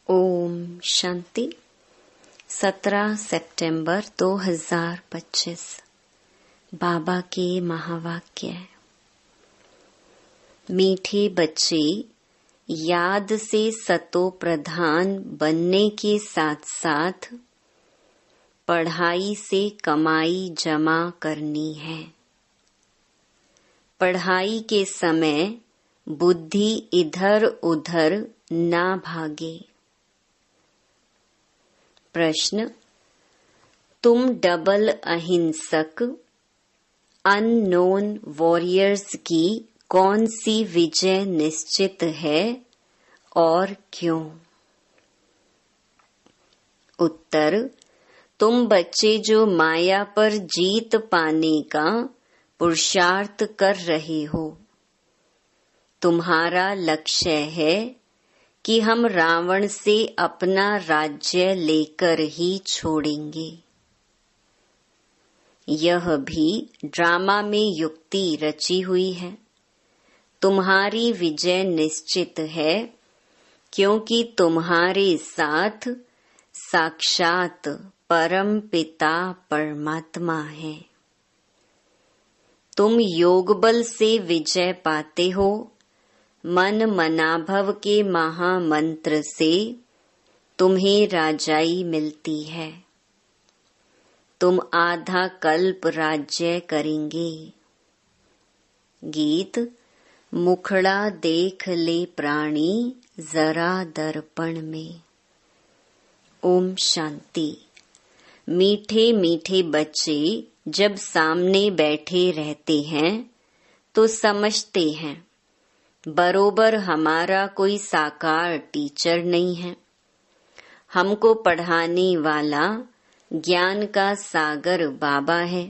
ओम शांति। 17 सितंबर 2025 बाबा के महावाक्य। मीठे बच्चे, याद से सतो प्रधान बनने के साथ साथ पढ़ाई से कमाई जमा करनी है। पढ़ाई के समय बुद्धि इधर उधर ना भागे। प्रश्न: तुम डबल अहिंसक अननोन वॉरियर्स की कौन सी विजय निश्चित है और क्यों? उत्तर: तुम बच्चे जो माया पर जीत पाने का पुरुषार्थ कर रहे हो, तुम्हारा लक्ष्य है कि हम रावण से अपना राज्य लेकर ही छोड़ेंगे। यह भी ड्रामा में युक्ति रची हुई है। तुम्हारी विजय निश्चित है क्योंकि तुम्हारे साथ साक्षात परम पिता परमात्मा है। तुम योग बल से विजय पाते हो। मन मनाभव के महामंत्र से तुम्हें राजाई मिलती है। तुम आधा कल्प राज्य करेंगे। गीत: मुखड़ा देख ले प्राणी जरा दर्पण में। ओम शांति। मीठे मीठे बच्चे जब सामने बैठे रहते हैं तो समझते हैं बरोबर हमारा कोई साकार टीचर नहीं है। हमको पढ़ाने वाला ज्ञान का सागर बाबा है।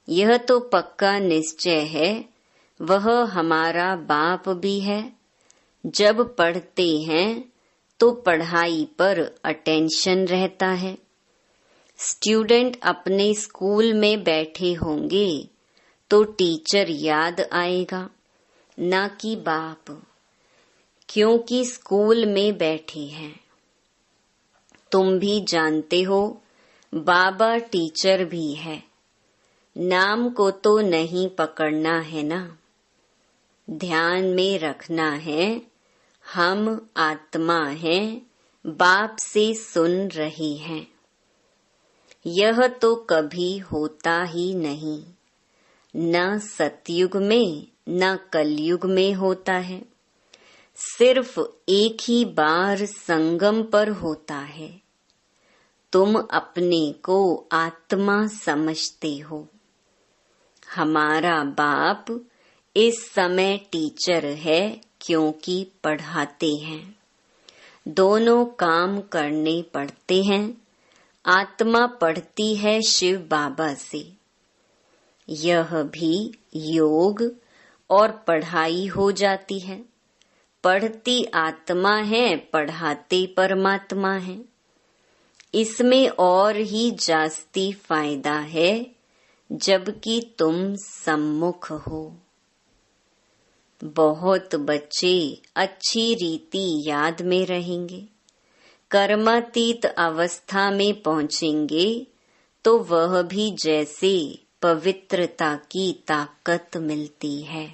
यह तो पक्का निश्चय है वह हमारा बाप भी है। जब पढ़ते हैं तो पढ़ाई पर अटेंशन रहता है। स्टूडेंट अपने स्कूल में बैठे होंगे तो टीचर याद आएगा, ना कि बाप, क्योंकि स्कूल में बैठे हैं। तुम भी जानते हो बाबा टीचर भी है। नाम को तो नहीं पकड़ना है ना। ध्यान में रखना है हम आत्मा हैं, बाप से सुन रहे हैं। यह तो कभी होता ही नहीं, न सतयुग में न कलयुग में होता है। सिर्फ एक ही बार संगम पर होता है। तुम अपने को आत्मा समझते हो। हमारा बाप इस समय टीचर है क्योंकि पढ़ाते हैं। दोनों काम करने पड़ते हैं। आत्मा पढ़ती है शिव बाबा से। यह भी योग और पढ़ाई हो जाती है। पढ़ती आत्मा है, पढ़ाते परमात्मा है। इसमें और ही जास्ती फायदा है जबकि तुम सम्मुख हो। बहुत बच्चे अच्छी रीति याद में रहेंगे। कर्मातीत अवस्था में पहुंचेंगे तो वह भी जैसे पवित्रता की ताकत मिलती है।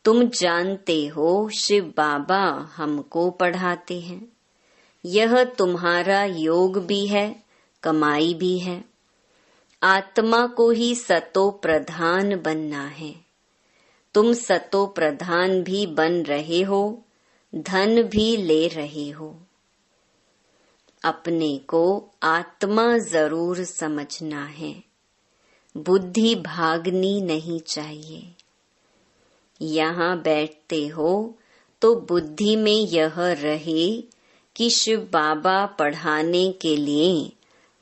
तुम जानते हो शिव बाबा हमको पढ़ाते हैं। यह तुम्हारा योग भी है, कमाई भी है। आत्मा को ही सतो प्रधान बनना है। तुम सतो प्रधान भी बन रहे हो, धन भी ले रहे हो। अपने को आत्मा जरूर समझना है। बुद्धि भागनी नहीं चाहिए। यहाँ बैठते हो तो बुद्धि में यह रहे कि शिव बाबा पढ़ाने के लिए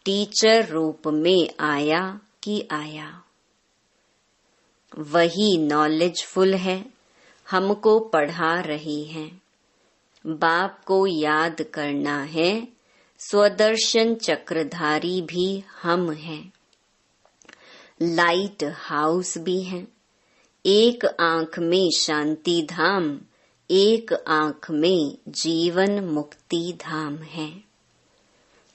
टीचर रूप में आया कि आया। वही नॉलेजफुल है, हमको पढ़ा रही हैं। बाप को याद करना है। स्वदर्शन चक्रधारी भी हम हैं। लाइट हाउस भी हैं। एक आंख में शांति धाम, एक आँख में जीवन मुक्ति धाम है।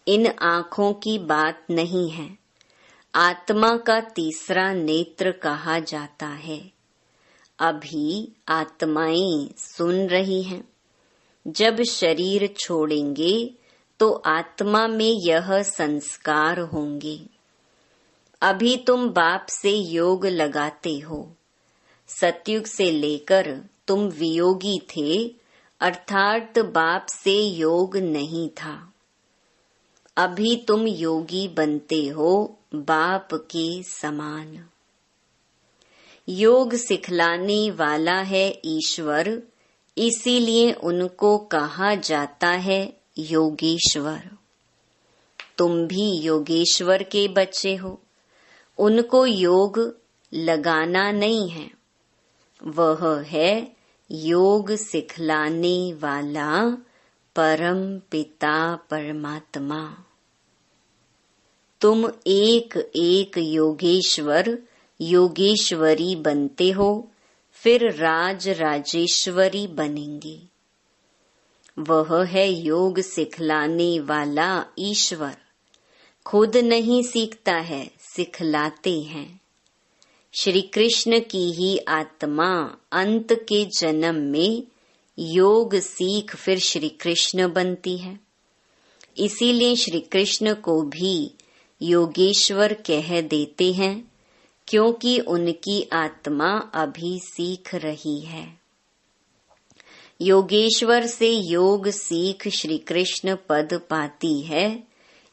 इन आँखों की बात नहीं है। आत्मा का तीसरा नेत्र कहा जाता है। अभी आत्माएं सुन रही हैं। जब शरीर छोड़ेंगे तो आत्मा में यह संस्कार होंगे। अभी तुम बाप से योग लगाते हो। सतयुग से लेकर तुम वियोगी थे, अर्थात बाप से योग नहीं था। अभी तुम योगी बनते हो बाप के समान। योग सिखलाने वाला है ईश्वर, इसीलिए उनको कहा जाता है योगेश्वर। तुम भी योगेश्वर के बच्चे हो। उनको योग लगाना नहीं है, वह है योग सिखलाने वाला परम पिता परमात्मा। तुम एक एक योगेश्वर योगेश्वरी बनते हो, फिर राज राजेश्वरी बनेंगे। वह है योग सिखलाने वाला ईश्वर। खुद नहीं सीखता है, सिखलाते हैं। श्री कृष्ण की ही आत्मा अंत के जन्म में योग सीख फिर श्री कृष्ण बनती है। इसीलिए श्री कृष्ण को भी योगेश्वर कह देते हैं, क्योंकि उनकी आत्मा अभी सीख रही है। योगेश्वर से योग सीख श्री कृष्ण पद पाती है।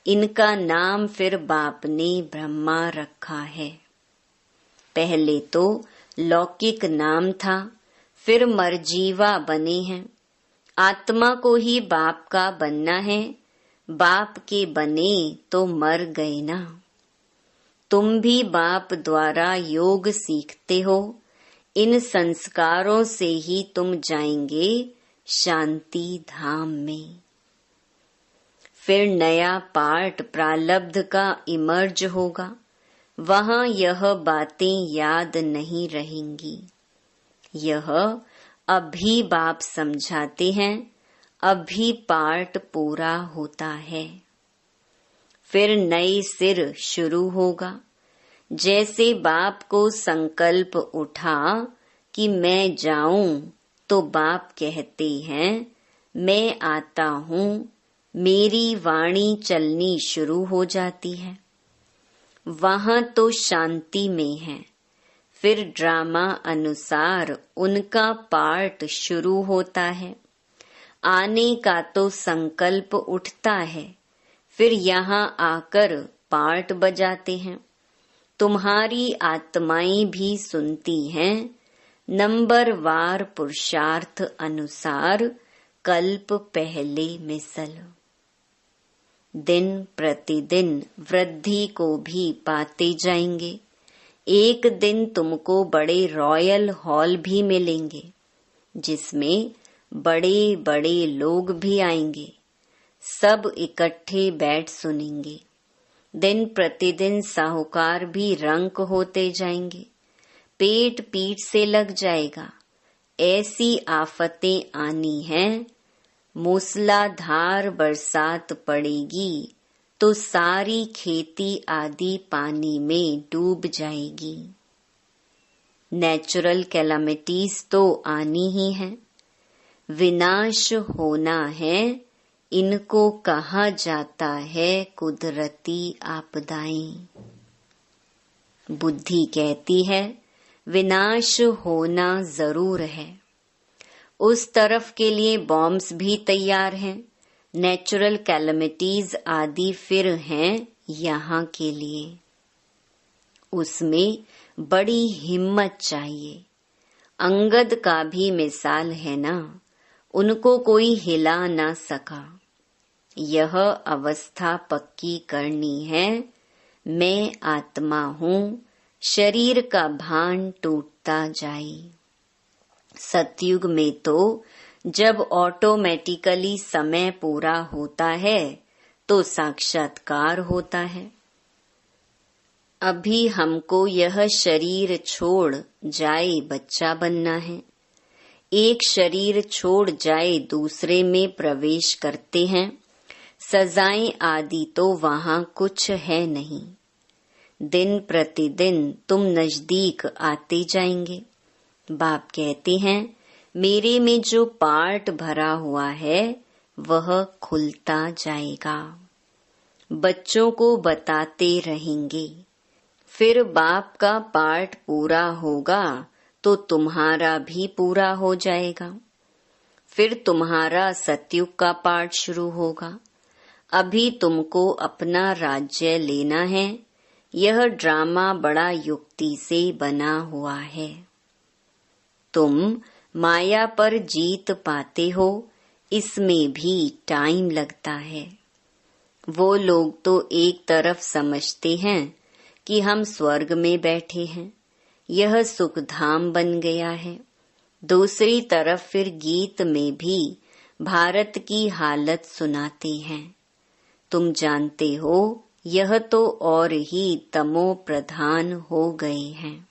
इनका नाम फिर बाप ने ब्रह्मा रखा है। पहले तो लौकिक नाम था, फिर मरजीवा बने हैं। आत्मा को ही बाप का बनना है। बाप के बने तो मर गए ना। तुम भी बाप द्वारा योग सीखते हो। इन संस्कारों से ही तुम जाएंगे शांति धाम में। फिर नया पार्ट प्रारब्ध का इमर्ज होगा। वहाँ यह बातें याद नहीं रहेंगी। यह अभी बाप समझाते हैं, अभी पार्ट पूरा होता है। फिर नए सिर शुरू होगा। जैसे बाप को संकल्प उठा कि मैं जाऊं, तो बाप कहते हैं मैं आता हूँ। मेरी वाणी चलनी शुरू हो जाती है। वहाँ तो शांति में है। फिर ड्रामा अनुसार उनका पार्ट शुरू होता है। आने का तो संकल्प उठता है, फिर यहाँ आकर पार्ट बजाते हैं। तुम्हारी आत्माएं भी सुनती हैं। नंबरवार पुरुषार्थ अनुसार कल्प पहले मिसल। दिन प्रतिदिन वृद्धि को भी पाते जाएंगे। एक दिन तुमको बड़े रॉयल हॉल भी मिलेंगे, जिसमें बड़े बड़े लोग भी आएंगे। सब इकट्ठे बैठ सुनेंगे। दिन प्रतिदिन साहूकार भी रंक होते जाएंगे। पेट पीठ से लग जाएगा। ऐसी आफतें आनी हैं। मूसलाधार बरसात पड़ेगी तो सारी खेती आदि पानी में डूब जाएगी। नेचुरल कैलामिटीज तो आनी ही है। विनाश होना है। इनको कहा जाता है कुदरती आपदाएं। बुद्धि कहती है विनाश होना जरूर है। उस तरफ के लिए बॉम्ब्स भी तैयार हैं। नेचुरल कैलामिटीज आदि फिर हैं यहाँ के लिए। उसमें बड़ी हिम्मत चाहिए। अंगद का भी मिसाल है ना, उनको कोई हिला ना सका। यह अवस्था पक्की करनी है। मैं आत्मा हूँ, शरीर का भान टूटता जाए। सतयुग में तो जब ऑटोमेटिकली समय पूरा होता है तो साक्षात्कार होता है। अभी हमको यह शरीर छोड़ जाए बच्चा बनना है। एक शरीर छोड़ जाए दूसरे में प्रवेश करते हैं। सजाएं आदि तो वहाँ कुछ है नहीं। दिन प्रतिदिन तुम नजदीक आते जाएंगे। बाप कहते हैं मेरे में जो पार्ट भरा हुआ है वह खुलता जाएगा। बच्चों को बताते रहेंगे। फिर बाप का पार्ट पूरा होगा तो तुम्हारा भी पूरा हो जाएगा। फिर तुम्हारा सतयुग का पार्ट शुरू होगा। अभी तुमको अपना राज्य लेना है। यह ड्रामा बड़ा युक्ति से बना हुआ है। तुम माया पर जीत पाते हो, इसमें भी टाइम लगता है। वो लोग तो एक तरफ समझते हैं कि हम स्वर्ग में बैठे हैं, यह सुखधाम बन गया है। दूसरी तरफ फिर गीत में भी भारत की हालत सुनाते हैं। तुम जानते हो यह तो और ही तमो प्रधान हो गए हैं।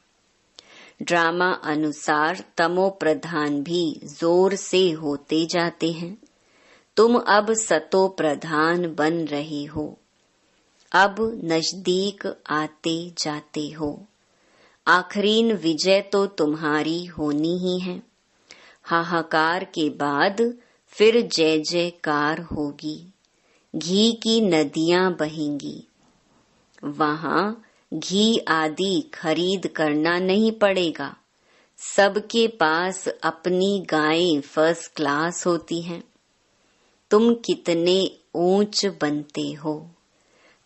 ड्रामा अनुसार तमो प्रधान भी जोर से होते जाते हैं। तुम अब सतो प्रधान बन रहे हो। अब नजदीक आते जाते हो। आखरीन विजय तो तुम्हारी होनी ही है। हाहाकार के बाद फिर जय जयकार होगी। घी की नदियां बहेंगी। वहाँ घी आदि खरीद करना नहीं पड़ेगा। सबके पास अपनी गायें फर्स्ट क्लास होती हैं। तुम कितने ऊंच बनते हो।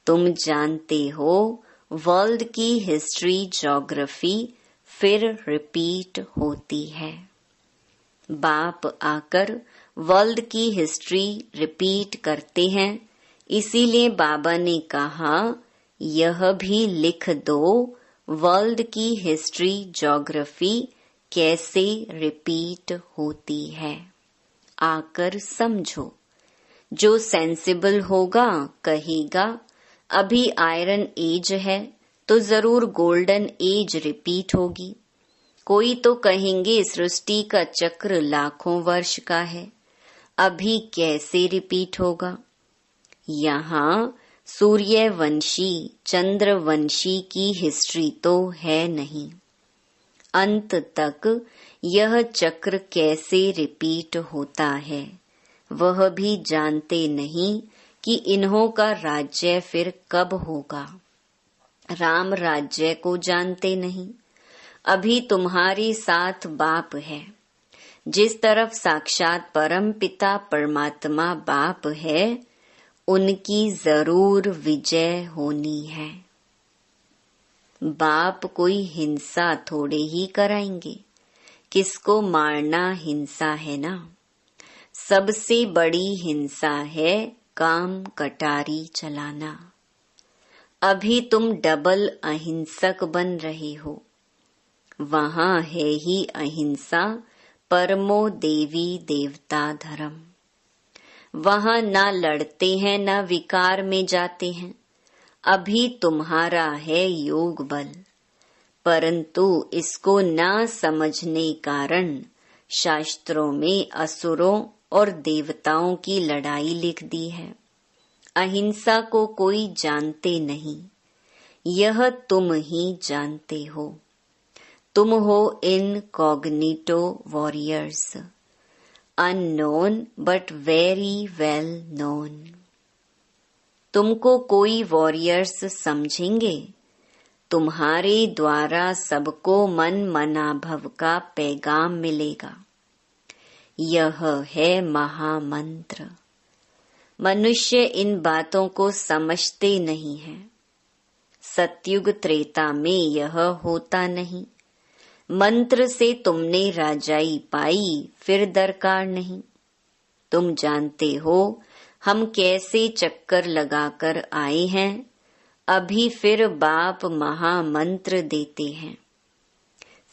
तुम जानते हो वर्ल्ड की हिस्ट्री ज्योग्राफी फिर रिपीट होती है। बाप आकर वर्ल्ड की हिस्ट्री रिपीट करते हैं। इसीलिए बाबा ने कहा यह भी लिख दो वर्ल्ड की हिस्ट्री ज्योग्राफी कैसे रिपीट होती है। आकर समझो। जो सेंसिबल होगा कहेगा अभी आयरन एज है तो जरूर गोल्डन एज रिपीट होगी। कोई तो कहेंगे सृष्टि का चक्र लाखों वर्ष का है, अभी कैसे रिपीट होगा। यहाँ सूर्यवंशी चंद्रवंशी की हिस्ट्री तो है नहीं। अंत तक यह चक्र कैसे रिपीट होता है वह भी जानते नहीं कि इन्हों का राज्य फिर कब होगा। राम राज्य को जानते नहीं। अभी तुम्हारे साथ बाप है। जिस तरफ साक्षात परम पिता परमात्मा बाप है उनकी जरूर विजय होनी है। बाप कोई हिंसा थोड़े ही कराएंगे। किसको मारना हिंसा है ना। सबसे बड़ी हिंसा है काम कटारी चलाना। अभी तुम डबल अहिंसक बन रहे हो। वहाँ है ही अहिंसा परमो देवी देवता धर्म। वहाँ ना लड़ते हैं ना विकार में जाते हैं। अभी तुम्हारा है योग बल, परंतु इसको ना समझने कारण शास्त्रों में असुरों और देवताओं की लड़ाई लिख दी है। अहिंसा को कोई जानते नहीं, यह तुम ही जानते हो। तुम हो incognito warriors, unknown but very well known. तुमको कोई वॉरियर्स समझेंगे। तुम्हारे द्वारा सबको मन मनाभव का पैगाम मिलेगा। यह है महामंत्र। मनुष्य इन बातों को समझते नहीं है। सतयुग त्रेता में यह होता नहीं। मंत्र से तुमने राजाई पाई फिर दरकार नहीं। तुम जानते हो हम कैसे चक्कर लगाकर आए हैं। अभी फिर बाप महामंत्र देते हैं।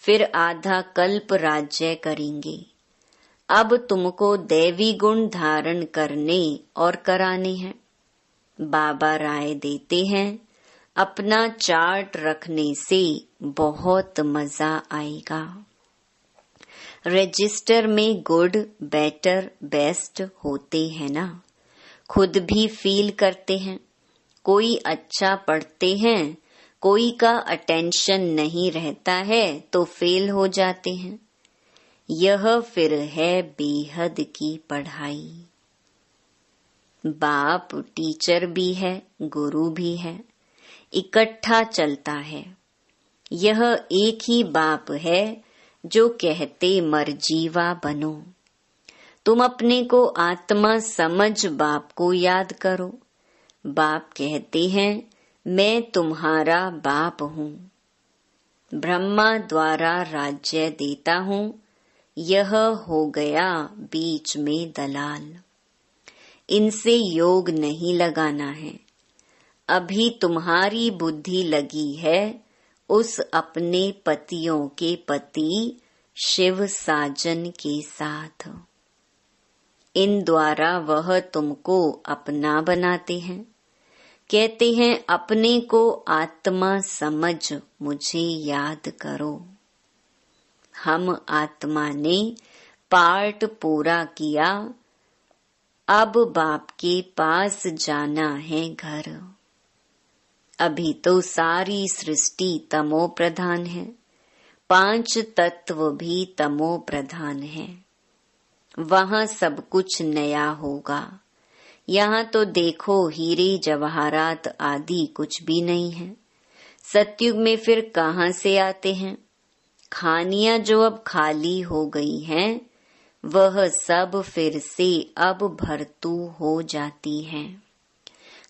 फिर आधा कल्प राज्य करेंगे। अब तुमको दैवी गुण धारण करने और कराने हैं। बाबा राय देते हैं अपना चार्ट रखने से बहुत मजा आएगा। रजिस्टर में गुड, बेटर, बेस्ट होते हैं ना, खुद भी फील करते हैं। कोई अच्छा पढ़ते हैं, कोई का अटेंशन नहीं रहता है तो फेल हो जाते हैं। यह फिर है बेहद की पढ़ाई। बाप टीचर भी है, गुरु भी है, इकट्ठा चलता है। यह एक ही बाप है जो कहते मर्जीवा बनो। तुम अपने को आत्मा समझ बाप को याद करो। बाप कहते हैं मैं तुम्हारा बाप हूँ, ब्रह्मा द्वारा राज्य देता हूँ। यह हो गया बीच में दलाल। इनसे योग नहीं लगाना है। अभी तुम्हारी बुद्धि लगी है उस अपने पतियों के पति शिव साजन के साथ। इन द्वारा वह तुमको अपना बनाते हैं। कहते हैं अपने को आत्मा समझ मुझे याद करो। हम आत्मा ने पार्ट पूरा किया, अब बाप के पास जाना है घर। अभी तो सारी सृष्टि तमो प्रधान है, 5 तत्व भी तमो प्रधान है। वहाँ सब कुछ नया होगा। यहाँ तो देखो हीरे जवाहरात आदि कुछ भी नहीं है। सतयुग में फिर कहाँ से आते हैं? खानियां जो अब खाली हो गई हैं, वह सब फिर से अब भरतू हो जाती हैं।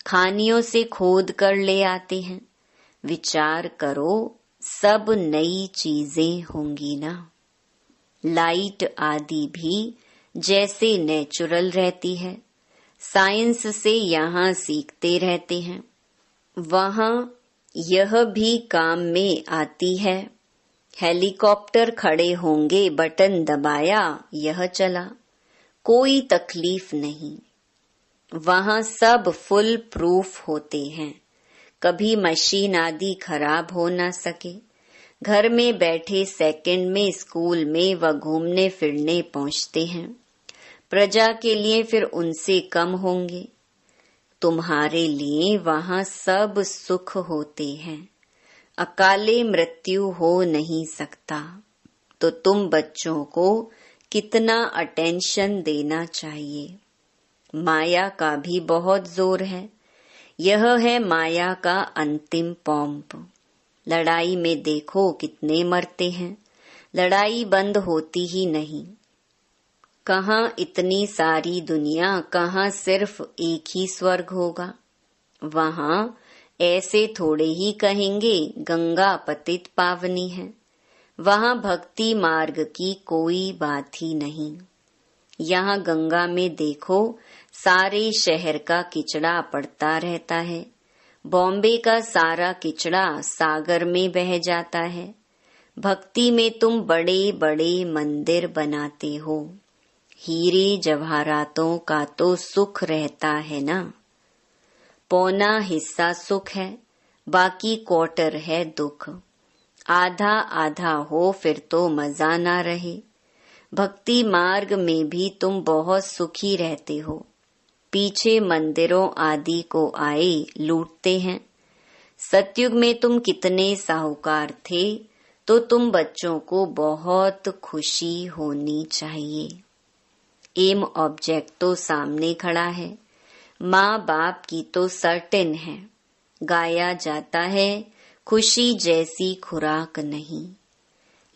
खानियों से खोद कर ले आते हैं। विचार करो सब नई चीजें होंगी ना। लाइट आदि भी जैसे नेचुरल रहती है, साइंस से यहाँ सीखते रहते हैं, वहाँ यह भी काम में आती है। हेलीकॉप्टर खड़े होंगे, बटन दबाया, यह चला, कोई तकलीफ नहीं। वहाँ सब फुल प्रूफ होते हैं, कभी मशीन आदि खराब हो ना सके। घर में बैठे सेकंड में स्कूल में व घूमने फिरने पहुँचते हैं। प्रजा के लिए फिर उनसे कम होंगे। तुम्हारे लिए वहाँ सब सुख होते हैं, अकाले मृत्यु हो नहीं सकता। तो तुम बच्चों को कितना अटेंशन देना चाहिए। माया का भी बहुत जोर है। यह है माया का अंतिम पंप। लड़ाई में देखो कितने मरते हैं, लड़ाई बंद होती ही नहीं। कहाँ इतनी सारी दुनिया, कहाँ सिर्फ एक ही स्वर्ग होगा। वहाँ ऐसे थोड़े ही कहेंगे गंगा पतित पावनी है। वहाँ भक्ति मार्ग की कोई बात ही नहीं। यहाँ गंगा में देखो सारे शहर का किचड़ा पड़ता रहता है। बॉम्बे का सारा किचड़ा सागर में बह जाता है। भक्ति में तुम बड़े बड़े मंदिर बनाते हो। हीरे जवाहरातों का तो सुख रहता है ना। पौना हिस्सा सुख है, बाकी क्वार्टर है दुख। आधा आधा हो फिर तो मजा ना रहे। भक्ति मार्ग में भी तुम बहुत सुखी रहते हो। पीछे मंदिरों आदि को आए लूटते हैं। सतयुग में तुम कितने साहूकार थे, तो तुम बच्चों को बहुत खुशी होनी चाहिए। एम ऑब्जेक्ट तो सामने खड़ा है। माँ बाप की तो सर्टेन है। गाया जाता है खुशी जैसी खुराक नहीं।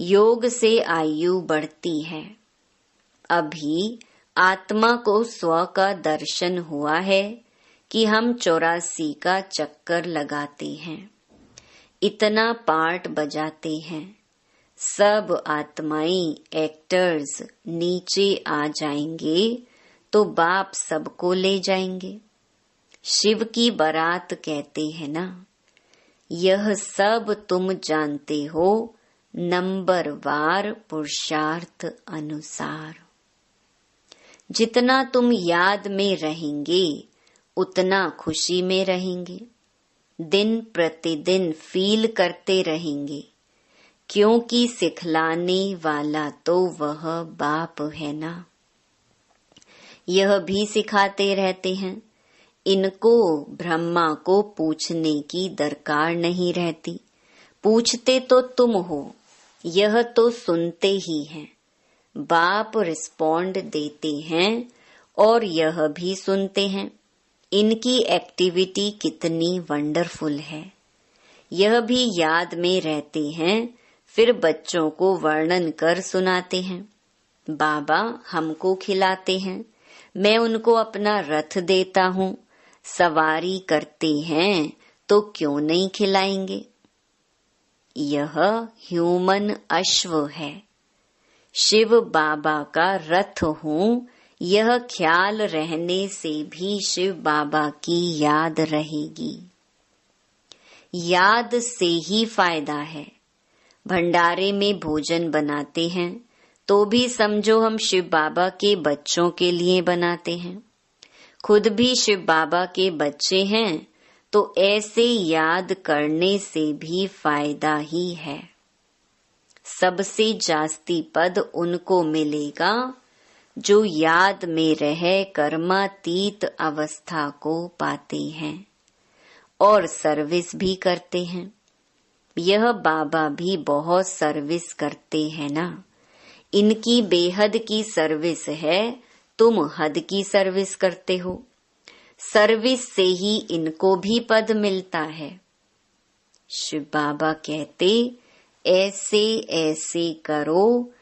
योग से आयु बढ़ती है। अभी आत्मा को स्व का दर्शन हुआ है कि हम 84 का चक्कर लगाते हैं, इतना पार्ट बजाते हैं। सब आत्माएं एक्टर्स नीचे आ जाएंगे तो बाप सबको ले जाएंगे। शिव की बारात कहते हैं ना। यह सब तुम जानते हो नंबरवार पुरुषार्थ अनुसार। जितना तुम याद में रहेंगे उतना खुशी में रहेंगे। दिन प्रतिदिन फील करते रहेंगे क्योंकि सिखलाने वाला तो वह बाप है ना। यह भी सिखाते रहते हैं। इनको ब्रह्मा को पूछने की दरकार नहीं रहती। पूछते तो तुम हो, यह तो सुनते ही हैं। बाप रिस्पॉन्ड देते हैं और यह भी सुनते हैं। इनकी एक्टिविटी कितनी वंडरफुल है। यह भी याद में रहते हैं, फिर बच्चों को वर्णन कर सुनाते हैं। बाबा हमको खिलाते हैं, मैं उनको अपना रथ देता हूँ। सवारी करते हैं तो क्यों नहीं खिलाएंगे। यह ह्यूमन अश्व है। शिव बाबा का रथ हूँ, यह ख्याल रहने से भी शिव बाबा की याद रहेगी। याद से ही फायदा है। भंडारे में भोजन बनाते हैं तो भी समझो हम शिव बाबा के बच्चों के लिए बनाते हैं। खुद भी शिव बाबा के बच्चे हैं तो ऐसे याद करने से भी फायदा ही है। सबसे जास्ती पद उनको मिलेगा जो याद में रह कर्मातीत अवस्था को पाते हैं और सर्विस भी करते हैं। यह बाबा भी बहुत सर्विस करते हैं ना। इनकी बेहद की सर्विस है, तुम हद की सर्विस करते हो। सर्विस से ही इनको भी पद मिलता है। शिव बाबा कहते ऐसे ऐसे करो,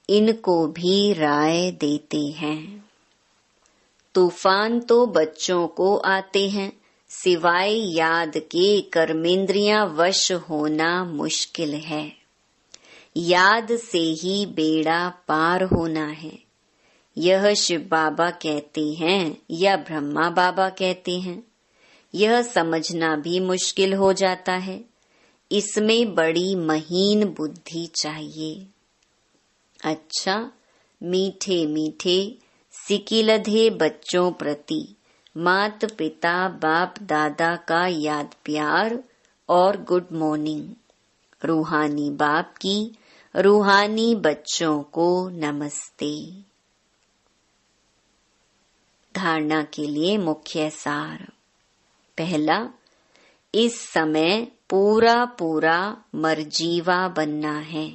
इनको भी राय देते हैं। तूफान तो बच्चों को आते हैं, सिवाय याद के कर्मेंद्रियां वश होना मुश्किल है। याद से ही बेड़ा पार होना है। यह शिव बाबा कहते हैं या ब्रह्मा बाबा कहते हैं, यह समझना भी मुश्किल हो जाता है। इसमें बड़ी महीन बुद्धि चाहिए। अच्छा, मीठे मीठे सिकिलधे बच्चों प्रति मात पिता बाप दादा का याद प्यार और गुड मॉर्निंग। रूहानी बाप की रूहानी बच्चों को नमस्ते। धारणा के लिए मुख्य सार। पहला, इस समय पूरा पूरा मर्जीवा बनना है।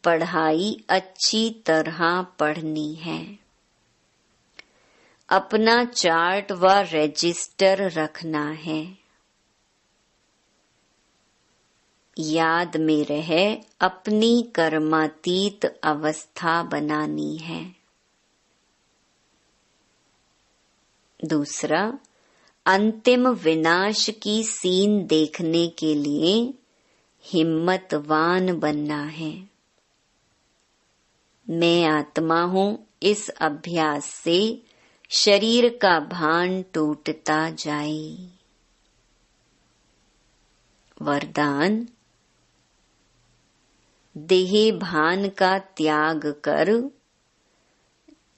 पढ़ाई अच्छी तरह पढ़नी है। अपना चार्ट व रजिस्टर रखना है। याद में रह अपनी कर्मातीत अवस्था बनानी है। दूसरा, अंतिम विनाश की सीन देखने के लिए हिम्मतवान बनना है। मैं आत्मा हूँ, इस अभ्यास से शरीर का भान टूटता जाए। वरदान, देह भान का त्याग कर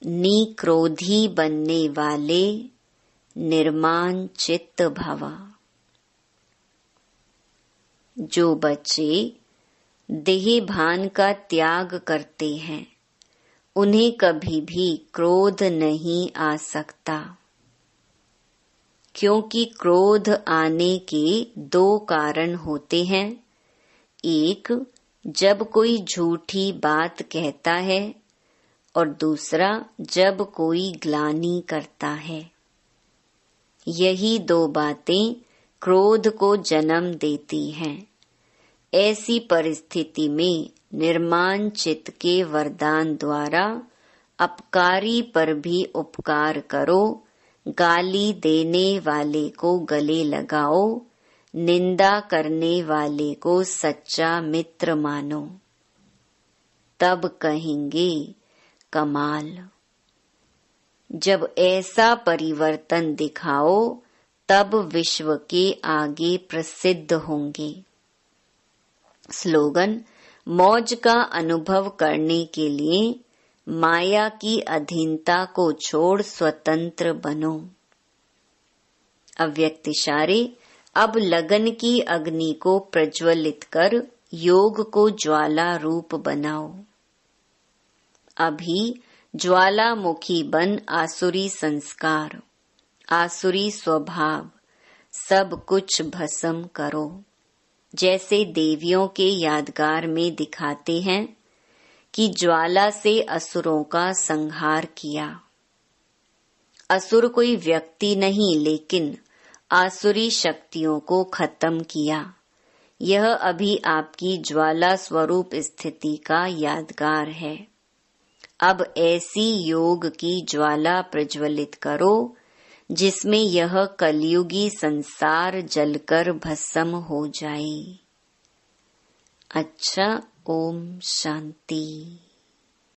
निक्रोधी बनने वाले निर्माण चित्त भवा। जो बच्चे देह भान का त्याग करते हैं, उन्हें कभी भी क्रोध नहीं आ सकता, क्योंकि क्रोध आने के दो कारण होते हैं। एक, जब कोई झूठी बात कहता है, और दूसरा, जब कोई ग्लानि करता है। यही दो बातें क्रोध को जन्म देती हैं। ऐसी परिस्थिति में निर्माण चित्त के वरदान द्वारा अपकारी पर भी उपकार करो, गाली देने वाले को गले लगाओ, निंदा करने वाले को सच्चा मित्र मानो। तब कहेंगे कमाल। जब ऐसा परिवर्तन दिखाओ, तब विश्व के आगे प्रसिद्ध होंगे। स्लोगन, मौज का अनुभव करने के लिए माया की अधीनता को छोड़ स्वतंत्र बनो। अव्यक्त इशारे, अब लगन की अग्नि को प्रज्वलित कर योग को ज्वाला रूप बनाओ। अभी ज्वालामुखी बन आसुरी संस्कार, आसुरी स्वभाव सब कुछ भस्म करो। जैसे देवियों के यादगार में दिखाते हैं कि ज्वाला से असुरों का संहार किया। असुर कोई व्यक्ति नहीं, लेकिन आसुरी शक्तियों को खत्म किया। यह अभी आपकी ज्वाला स्वरूप स्थिति का यादगार है। अब ऐसी योग की ज्वाला प्रज्वलित करो जिसमें यह कलयुगी संसार जलकर भस्म हो जाए। अच्छा, ओम शांति।